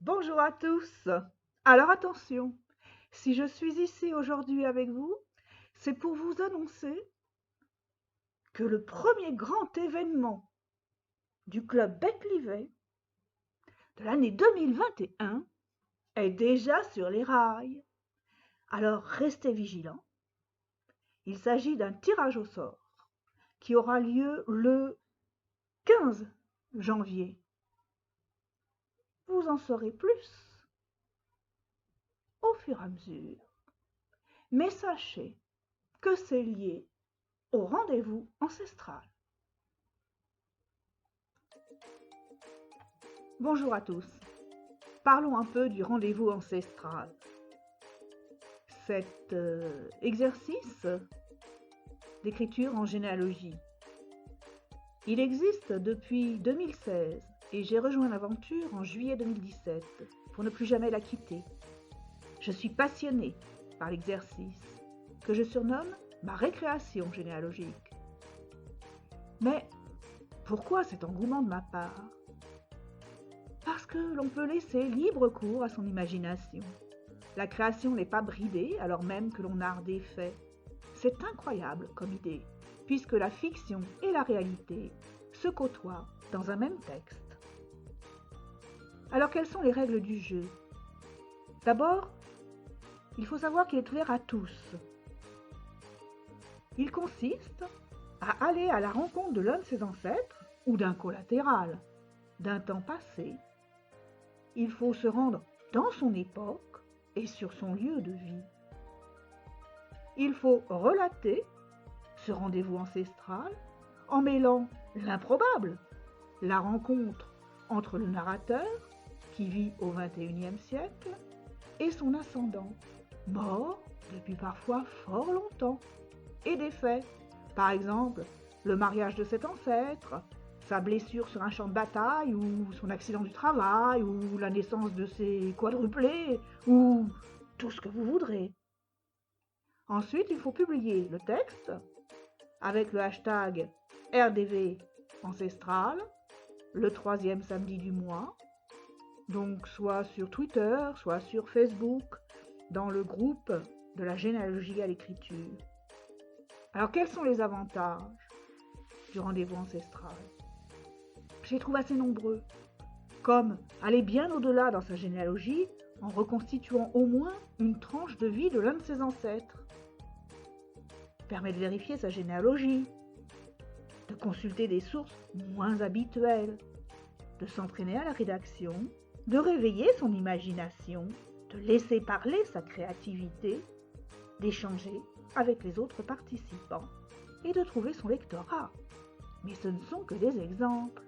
Bonjour à tous. Alors attention, si je suis ici aujourd'hui avec vous, c'est pour vous annoncer que le premier grand événement du club Bête-Livet de l'année 2021 est déjà sur les rails. Alors restez vigilants. Il s'agit d'un tirage au sort qui aura lieu le 15 janvier. Vous en saurez plus au fur et à mesure. Mais sachez que c'est lié au rendez-vous ancestral. Bonjour à tous. Parlons un peu du rendez-vous ancestral. Cet exercice d'écriture en généalogie, il existe depuis 2016 et j'ai rejoint l'aventure en juillet 2017 pour ne plus jamais la quitter. Je suis passionnée par l'exercice que je surnomme ma récréation généalogique. Mais pourquoi cet engouement de ma part ? Parce que l'on peut laisser libre cours à son imagination. La création n'est pas bridée alors même que l'on narre des faits. C'est incroyable comme idée, puisque la fiction et la réalité se côtoient dans un même texte. Alors quelles sont les règles du jeu ? D'abord, il faut savoir qu'il est ouvert à tous. Il consiste à aller à la rencontre de l'un de ses ancêtres ou d'un collatéral, d'un temps passé. Il faut se rendre dans son époque et sur son lieu de vie. Il faut relater ce rendez-vous ancestral en mêlant l'improbable, la rencontre entre le narrateur, qui vit au XXIe siècle, et son ascendant, mort depuis parfois fort longtemps, et des faits, par exemple le mariage de cet ancêtre, sa blessure sur un champ de bataille, ou son accident du travail, ou la naissance de ses quadruplés, ou tout ce que vous voudrez. Ensuite, il faut publier le texte avec le hashtag RDV ancestral, le 3e samedi du mois, donc soit sur Twitter, soit sur Facebook, dans le groupe de la généalogie à l'écriture. Alors quels sont les avantages du rendez-vous ancestral ? Je les trouve assez nombreux, comme aller bien au-delà dans sa généalogie en reconstituant au moins une tranche de vie de l'un de ses ancêtres. Permet de vérifier sa généalogie, de consulter des sources moins habituelles, de s'entraîner à la rédaction, de réveiller son imagination, de laisser parler sa créativité, d'échanger avec les autres participants et de trouver son lectorat. Mais ce ne sont que des exemples.